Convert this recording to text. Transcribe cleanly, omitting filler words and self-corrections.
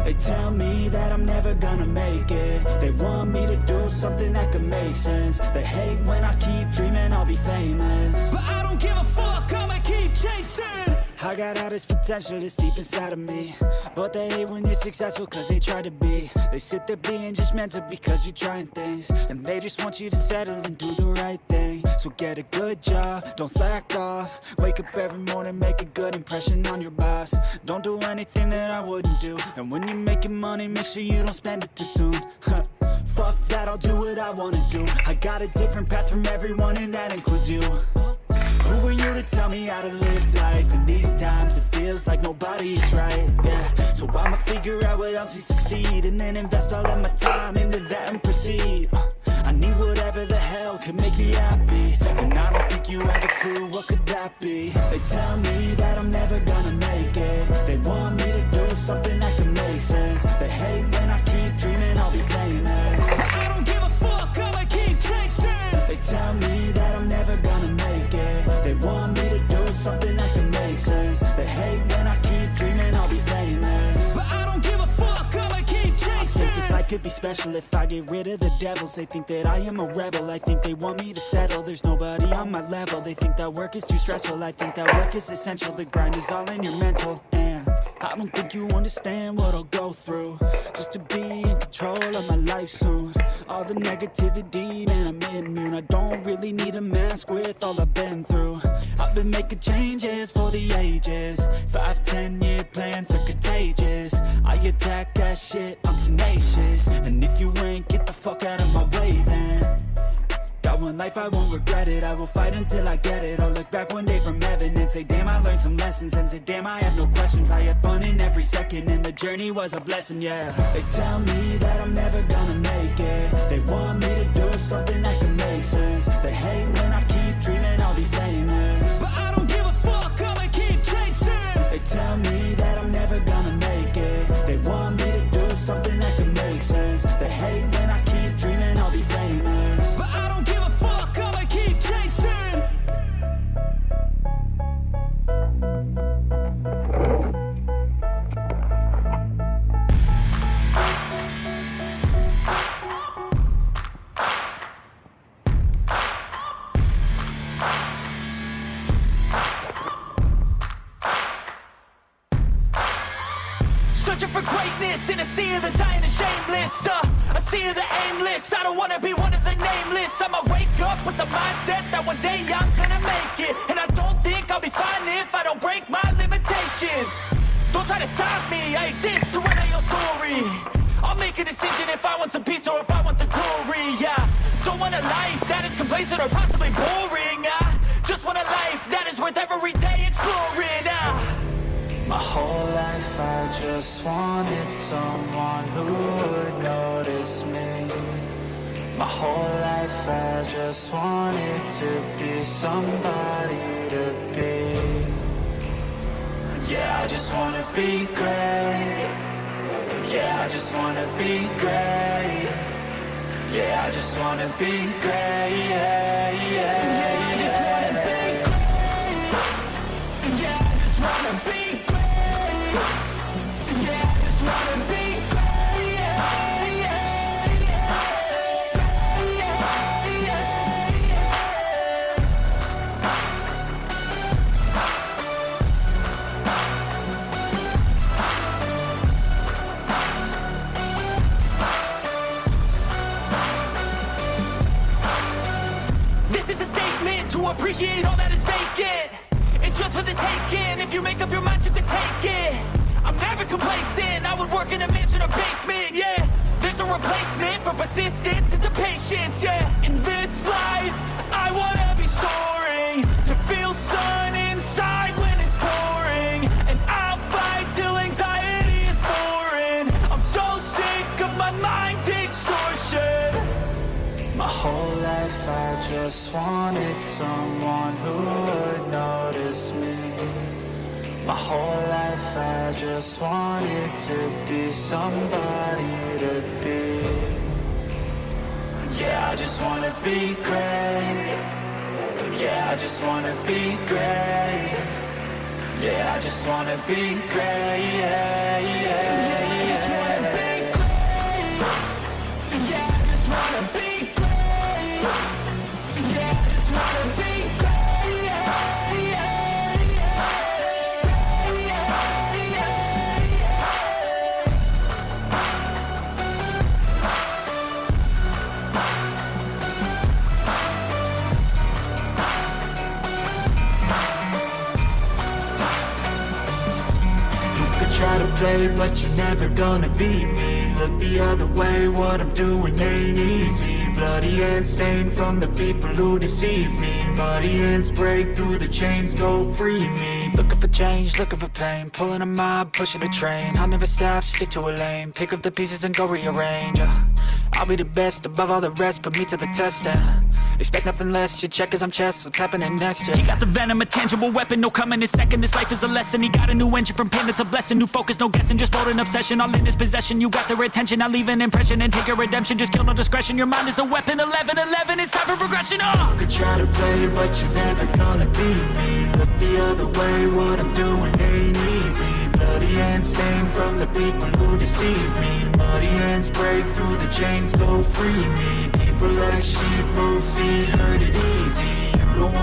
They tell me that I'm never gonna make it. They want me to do something that could make sense. They hate when I keep dreaming I'll be famous, but I don't give a fuck, I'ma keep chasing. I got all this potential that's deep inside of me, but they hate when you're successful cause they try to be. They sit there being judgmental because you're trying things, and they just want you to settle and do the right thing. So get a good job, don't slack off. Wake up every morning, make a good impression on your boss. Don't do anything that I wouldn't do, and when you're making money, make sure you don't spend it too soon. Fuck that, I'll do what I wanna do. I got a different path from everyone, and that includes you. Who are you to tell me how to live life? In these times it feels like nobody's right, yeah. So I'ma figure out what else we succeed, and then invest all of my time into that and proceed. I need whatever the hell could make me happy, and I don't think you have a clue what could that be. They tell me that I'm never gonna make it. They want me to do something that can make sense. They hate when I keep dreaming I'll be famous, but I don't give a fuck, I'ma keep chasing. They tell me that I'm never gonna make it. They want me to do something that can make sense. They hate when I keep dreaming I'll be famous, but I don't give a fuck, I'ma keep chasing. I think this life could be special if I get rid of the devils. They think that I am a rebel, I think they want me to settle. There's nobody on my level. They think that work is too stressful, I think that work is essential. The grind is all in your mental, and I don't think you understand what I'll go through just to be in control of my life soon. All the negativity, man, I'm immune. I don't really need a mask with all I've been through. I've been making changes for the ages. 5-10 year plans are contagious. I attack that shit, I'm tenacious. And if you ain't, get the fuck out of my way then. Got one life, I won't regret it. I will fight until I get it. I'll look back one day from heaven and say, damn, I learned some lessons. And say, damn, I had no questions. I had fun in every second, and the journey was a blessing, yeah. They tell me that I'm never gonna make it. They want me to do something that can make sense. They hate when I keep dreaming I'll be famous, but I don't give a fuck, I'ma keep chasing. They tell me that I'm never gonna make it. They want me to do something that can make sense. They hate when I keep dreaming I'll be famous, but I don't give a fuck, I'ma keep chasing. Searching for greatness in a sea of the dying and shameless, a sea of the aimless. I don't wanna be one of the nameless. I'ma wake up with the mindset that one day I'm gonna make it, and I don't think I'll be fine if I don't break my limitations. Don't try to stop me, I exist to write my own story. I'll make a decision if I want some peace or if I want the glory, yeah. Don't want a life that is complacent or possibly boring, just want a life that is worth every day exploring, My whole life I just wanted someone who would notice me. My whole life I just wanted to be somebody to be. Yeah, I just wanna be great. Yeah, I just wanna be great. Yeah, I just wanna be great. Yeah, yeah, I just wanna be great. Yeah, I just wanna be great. Yeah, I just wanna be great. Yeah, yeah, This is a statement to appreciate all that is vacant. It's just for the taking. If you make up your mind, you can take it. I'm never complacent. I would work in a mansion or basement, yeah. There's no replacement for persistence, it's a patience, yeah. In this life, I wanna be soaring, to feel sun inside when it's pouring, and I'll fight till anxiety is foreign. I'm so sick of my mind's extortion. My whole life I just wanted someone who would notice me. My whole life I just wanted to be somebody to be. Yeah, I just wanna be great. Yeah, I just wanna be great. Yeah, I just wanna be great. Yeah, yeah, yeah. try to play, but you're never gonna beat me. Look the other way, what I'm doing ain't easy. Bloody hands stained from the people who deceive me. Muddy hands break through the chains, go free me. Looking for change, looking for pain, pulling a mob, pushing a train. I'll never stop, stick to a lane, pick up the pieces and go rearrange. I'll be the best above all the rest, put me to the test and expect nothing less. You check as I'm chess, what's happening next? Yeah. He got the venom, a tangible weapon, no coming in second. This life is a lesson. He got a new engine from pain, that's a blessing. New focus, no guessing, just wrote an obsession. All in his possession, you got their attention. I'll leave an impression and take your redemption. Just kill no discretion, your mind is a weapon. 11-11, it's time for progression. You could try to play, but you're never gonna beat me. Look the other way, what I'm doing ain't easy. Bloody hands stained from the people who deceive me. Muddy hands break through the chains, go free me. People like sheep move feet, hurt it easy. You don't want